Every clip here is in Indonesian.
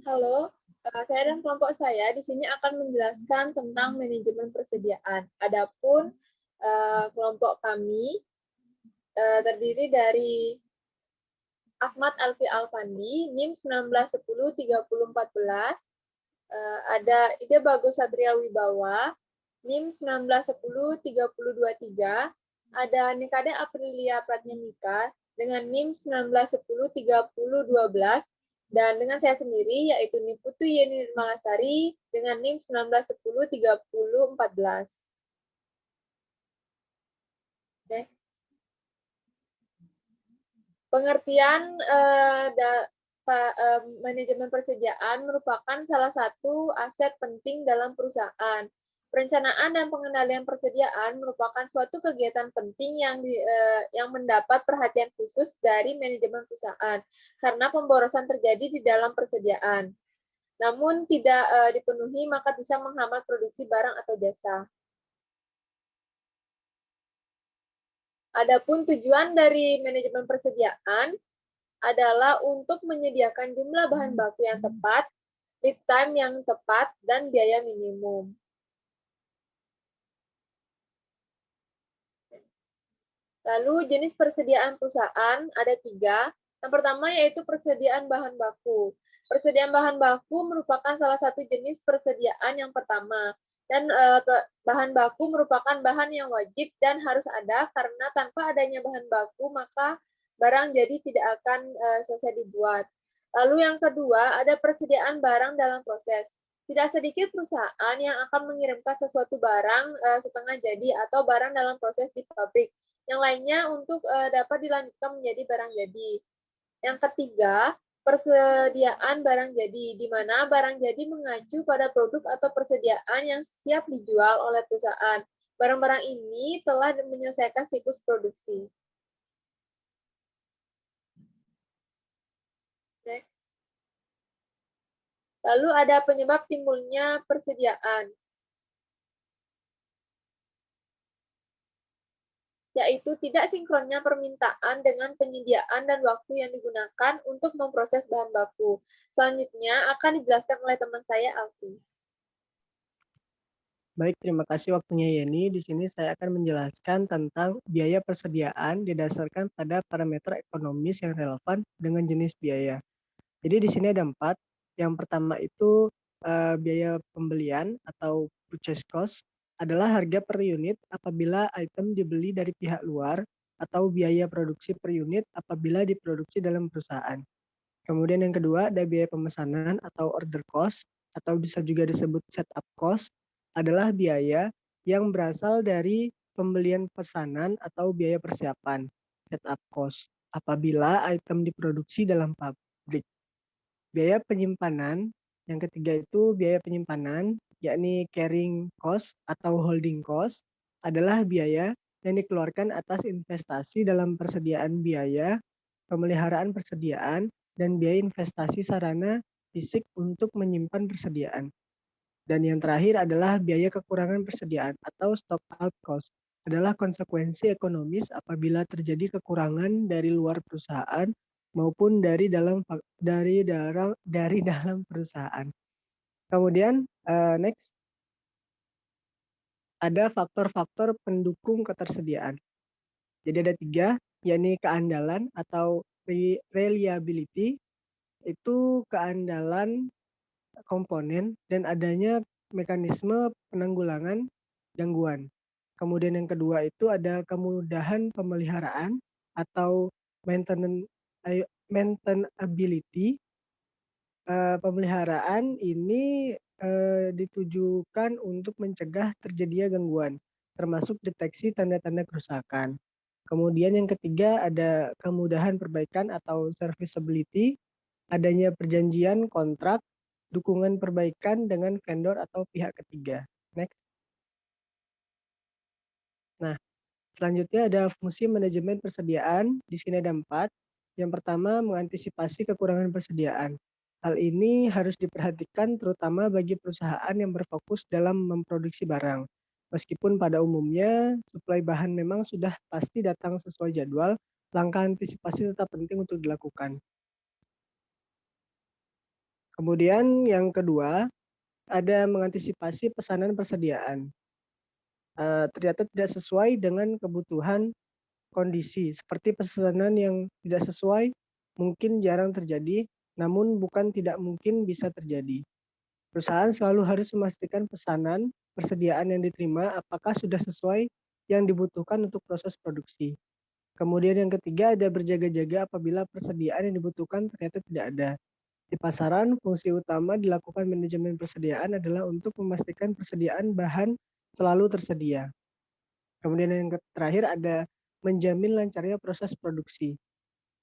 Halo, saya dan kelompok saya di sini akan menjelaskan tentang manajemen persediaan. Adapun kelompok kami terdiri dari Ahmad Alfi Alfandi, NIM 19103014, ada Ide Bagus Satria Wibawa, NIM 19103023, ada Nikade Aprilia Pratnyamika dengan NIM 19103012, dan dengan saya sendiri yaitu Niputu Yeni Nirmalasari dengan NIM 19103014. Oke. Pengertian manajemen persediaan merupakan salah satu aset penting dalam perusahaan. Perencanaan dan pengendalian persediaan merupakan suatu kegiatan penting yang mendapat perhatian khusus dari manajemen perusahaan karena pemborosan terjadi di dalam persediaan. Namun tidak dipenuhi maka bisa menghambat produksi barang atau jasa. Adapun tujuan dari manajemen persediaan adalah untuk menyediakan jumlah bahan baku yang tepat, lead time yang tepat, dan biaya minimum. Lalu jenis persediaan perusahaan ada 3. Yang pertama yaitu persediaan bahan baku. Persediaan bahan baku merupakan salah satu jenis persediaan yang pertama. Dan bahan baku merupakan bahan yang wajib dan harus ada karena tanpa adanya bahan baku maka barang jadi tidak akan selesai dibuat. Lalu yang kedua ada persediaan barang dalam proses. Tidak sedikit perusahaan yang akan mengirimkan sesuatu barang setengah jadi atau barang dalam proses di pabrik. Yang lainnya untuk dapat dilanjutkan menjadi barang jadi. Yang ketiga, persediaan barang jadi, di mana barang jadi mengacu pada produk atau persediaan yang siap dijual oleh perusahaan. Barang-barang ini telah menyelesaikan siklus produksi. Next. Lalu ada penyebab timbulnya persediaan, yaitu tidak sinkronnya permintaan dengan penyediaan dan waktu yang digunakan untuk memproses bahan baku. Selanjutnya akan dijelaskan oleh teman saya, Alfi. Baik, terima kasih waktunya Yeni. Di sini saya akan menjelaskan tentang biaya persediaan didasarkan pada parameter ekonomis yang relevan dengan jenis biaya. Jadi di sini ada 4. Yang pertama itu biaya pembelian atau purchase cost adalah harga per unit apabila item dibeli dari pihak luar atau biaya produksi per unit apabila diproduksi dalam perusahaan. Kemudian yang kedua ada biaya pemesanan atau order cost atau bisa juga disebut setup cost adalah biaya yang berasal dari pembelian pesanan atau biaya persiapan setup cost apabila item diproduksi dalam pabrik. Biaya penyimpanan, yang ketiga itu biaya penyimpanan, yakni carrying cost atau holding cost, adalah biaya yang dikeluarkan atas investasi dalam persediaan biaya, pemeliharaan persediaan, dan biaya investasi sarana fisik untuk menyimpan persediaan. Dan yang terakhir adalah biaya kekurangan persediaan atau stock out cost, adalah konsekuensi ekonomis apabila terjadi kekurangan dari luar perusahaan maupun dari dalam perusahaan. Kemudian next ada faktor-faktor pendukung ketersediaan. Jadi ada 3, yakni keandalan atau reliability, itu keandalan komponen dan adanya mekanisme penanggulangan gangguan. Kemudian yang kedua itu ada kemudahan pemeliharaan atau maintainability. Pemeliharaan ini ditujukan untuk mencegah terjadinya gangguan, termasuk deteksi tanda-tanda kerusakan. Kemudian yang ketiga ada kemudahan perbaikan atau serviceability, adanya perjanjian kontrak, dukungan perbaikan dengan vendor atau pihak ketiga. Next. Nah, selanjutnya ada fungsi manajemen persediaan. Di sini ada 4. Yang pertama, mengantisipasi kekurangan persediaan. Hal ini harus diperhatikan terutama bagi perusahaan yang berfokus dalam memproduksi barang. Meskipun pada umumnya suplai bahan memang sudah pasti datang sesuai jadwal, langkah antisipasi tetap penting untuk dilakukan. Kemudian yang kedua, ada mengantisipasi pesanan persediaan. Ternyata tidak sesuai dengan kebutuhan kondisi, seperti pesanan yang tidak sesuai mungkin jarang terjadi, namun bukan tidak mungkin bisa terjadi. Perusahaan selalu harus memastikan pesanan persediaan yang diterima apakah sudah sesuai yang dibutuhkan untuk proses produksi. Kemudian yang ketiga ada berjaga-jaga apabila persediaan yang dibutuhkan ternyata tidak ada. Di pasaran, fungsi utama dilakukan manajemen persediaan adalah untuk memastikan persediaan bahan selalu tersedia. Kemudian yang terakhir ada menjamin lancarnya proses produksi.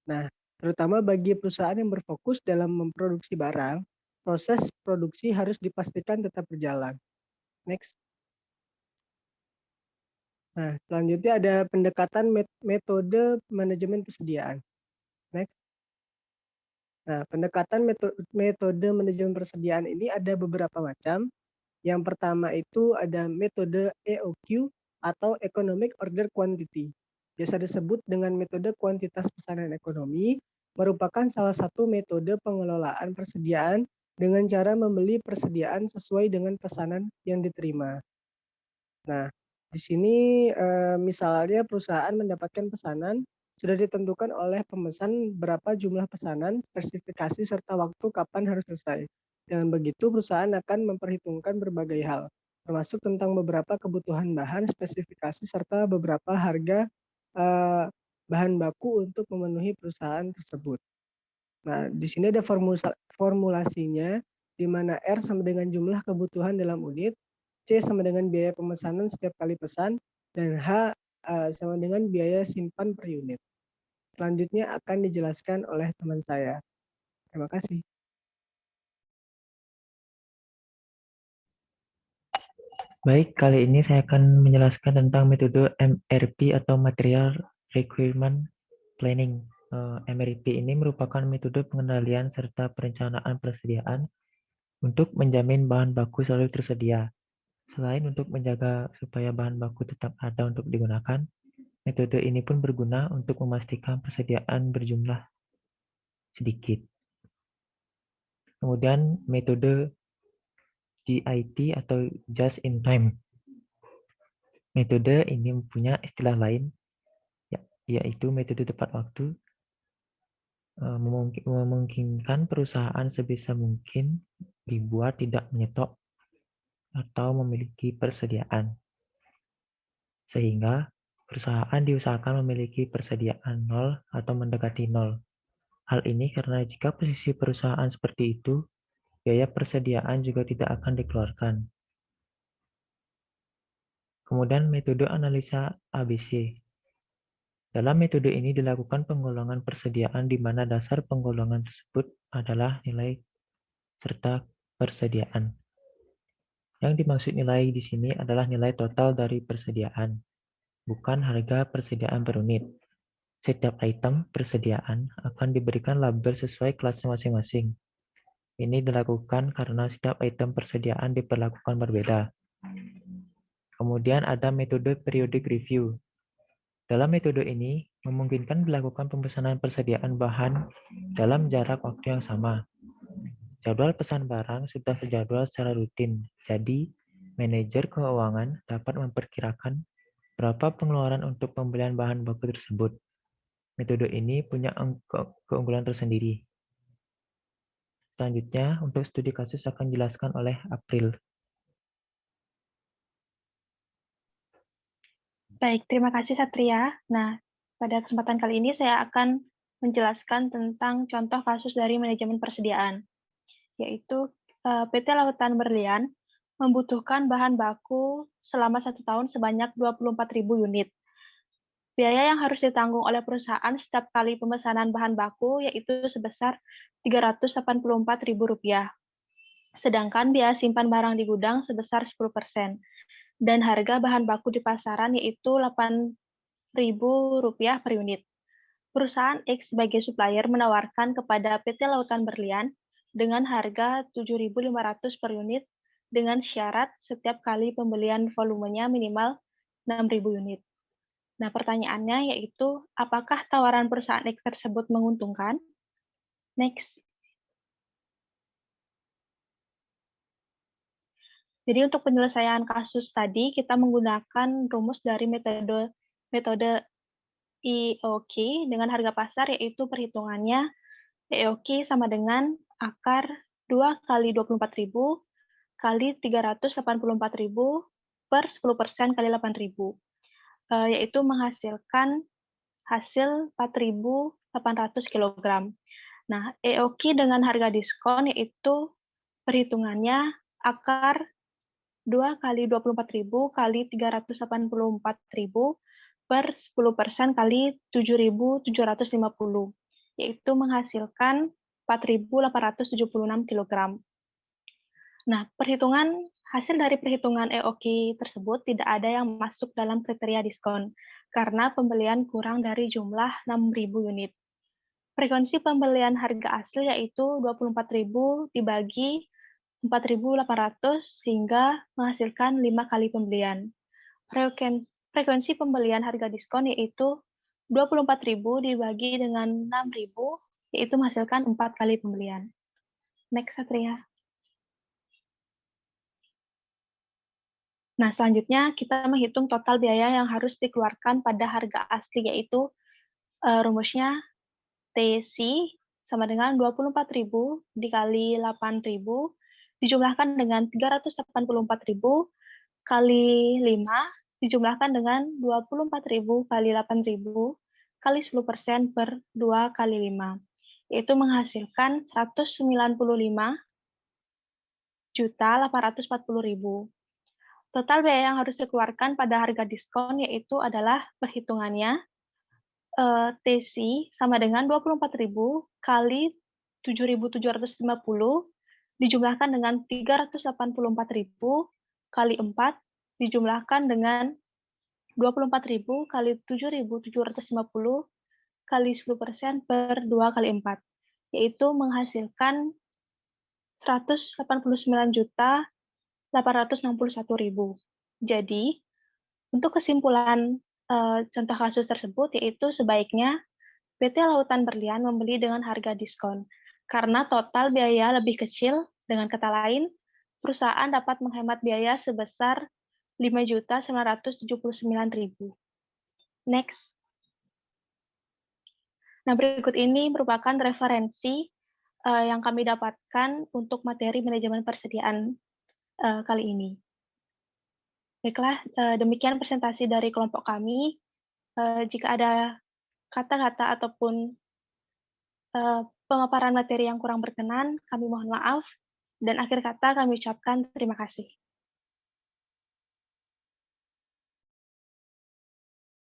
Nah, terutama bagi perusahaan yang berfokus dalam memproduksi barang, proses produksi harus dipastikan tetap berjalan. Next. Nah, selanjutnya ada pendekatan metode manajemen persediaan. Next. Nah, pendekatan metode manajemen persediaan ini ada beberapa macam. Yang pertama itu ada metode EOQ atau Economic Order Quantity. Biasa disebut dengan metode kuantitas pesanan ekonomi, merupakan salah satu metode pengelolaan persediaan dengan cara membeli persediaan sesuai dengan pesanan yang diterima. Nah, di sini misalnya perusahaan mendapatkan pesanan, sudah ditentukan oleh pemesan berapa jumlah pesanan, spesifikasi, serta waktu kapan harus selesai. Dengan begitu, perusahaan akan memperhitungkan berbagai hal, termasuk tentang beberapa kebutuhan bahan, spesifikasi, serta beberapa harga bahan baku untuk memenuhi perusahaan tersebut. Nah, di sini ada formulasinya, di mana R sama dengan jumlah kebutuhan dalam unit, C sama dengan biaya pemesanan setiap kali pesan, dan H sama dengan biaya simpan per unit. Selanjutnya akan dijelaskan oleh teman saya. Terima kasih. Baik, kali ini saya akan menjelaskan tentang metode MRP atau Material Requirement Planning. MRP ini merupakan metode pengendalian serta perencanaan persediaan untuk menjamin bahan baku selalu tersedia. Selain untuk menjaga supaya bahan baku tetap ada untuk digunakan, metode ini pun berguna untuk memastikan persediaan berjumlah sedikit. Kemudian metode JIT atau Just in Time. Metode ini punya istilah lain, yaitu metode tepat waktu, memungkinkan perusahaan sebisa mungkin dibuat tidak menyetok atau memiliki persediaan. Sehingga perusahaan diusahakan memiliki persediaan nol atau mendekati nol. Hal ini karena jika posisi perusahaan seperti itu, biaya persediaan juga tidak akan dikeluarkan. Kemudian metode analisa ABC. Dalam metode ini dilakukan penggolongan persediaan di mana dasar penggolongan tersebut adalah nilai serta persediaan. Yang dimaksud nilai di sini adalah nilai total dari persediaan, bukan harga persediaan per unit. Setiap item persediaan akan diberikan label sesuai kelasnya masing-masing. Ini dilakukan karena setiap item persediaan diperlakukan berbeda. Kemudian ada metode periodic review. Dalam metode ini, memungkinkan dilakukan pemesanan persediaan bahan dalam jarak waktu yang sama. Jadwal pesan barang sudah terjadwal secara rutin, jadi manajer keuangan dapat memperkirakan berapa pengeluaran untuk pembelian bahan baku tersebut. Metode ini punya keunggulan tersendiri. Selanjutnya, untuk studi kasus akan dijelaskan oleh April. Baik, terima kasih Satria. Nah, pada kesempatan kali ini saya akan menjelaskan tentang contoh kasus dari manajemen persediaan, yaitu PT Lautan Berlian membutuhkan bahan baku selama 1 tahun sebanyak 24.000 unit. Biaya yang harus ditanggung oleh perusahaan setiap kali pemesanan bahan baku yaitu sebesar Rp384.000. Sedangkan biaya simpan barang di gudang sebesar 10%. Dan harga bahan baku di pasaran yaitu Rp8.000 per unit. Perusahaan X sebagai supplier menawarkan kepada PT Lautan Berlian dengan harga Rp7.500 per unit dengan syarat setiap kali pembelian volumenya minimal 6.000 unit. Nah, pertanyaannya yaitu, apakah tawaran perusahaan X tersebut menguntungkan? Next. Jadi untuk penyelesaian kasus tadi, kita menggunakan rumus dari metode EOQ dengan harga pasar, yaitu perhitungannya EOQ sama dengan akar 2 kali 24.000 kali 384.000 per 10% kali 8.000, yaitu menghasilkan hasil 4.800 kg. Nah, EOQ dengan harga diskon yaitu perhitungannya akar 2 kali 24.000 kali 384.000 per 10% kali 7.750, yaitu menghasilkan 4.876 kg. Nah, hasil dari perhitungan EOQ tersebut tidak ada yang masuk dalam kriteria diskon, karena pembelian kurang dari jumlah 6.000 unit. Frekuensi pembelian harga asli yaitu 24.000 dibagi 4.800 sehingga menghasilkan 5 kali pembelian. Frekuensi pembelian harga diskon yaitu 24.000 dibagi dengan 6.000, yaitu menghasilkan 4 kali pembelian. Next, Satria. Nah, selanjutnya kita menghitung total biaya yang harus dikeluarkan pada harga asli, yaitu rumusnya TC sama dengan 24.000 dikali 8.000 dijumlahkan dengan 384.000 kali 5 dijumlahkan dengan 24.000 kali 8.000 kali 10% per 2 kali 5, yaitu menghasilkan 195.840.000. Total biaya yang harus dikeluarkan pada harga diskon yaitu adalah perhitungannya TC sama dengan 24.000 kali 7.750 dijumlahkan dengan 384.000 kali 4 dijumlahkan dengan 24.000 kali 7.750 kali 10% per 2 kali 4, yaitu menghasilkan 189.861.000. Jadi, untuk kesimpulan contoh kasus tersebut yaitu sebaiknya PT Lautan Berlian membeli dengan harga diskon, karena total biaya lebih kecil. Dengan kata lain, perusahaan dapat menghemat biaya sebesar 5.979.000. Next. Nah, berikut ini merupakan referensi yang kami dapatkan untuk materi manajemen persediaan kali ini. Baiklah, demikian presentasi dari kelompok kami. Jika ada kata-kata ataupun pemaparan materi yang kurang berkenan, kami mohon maaf. Dan akhir kata kami ucapkan terima kasih.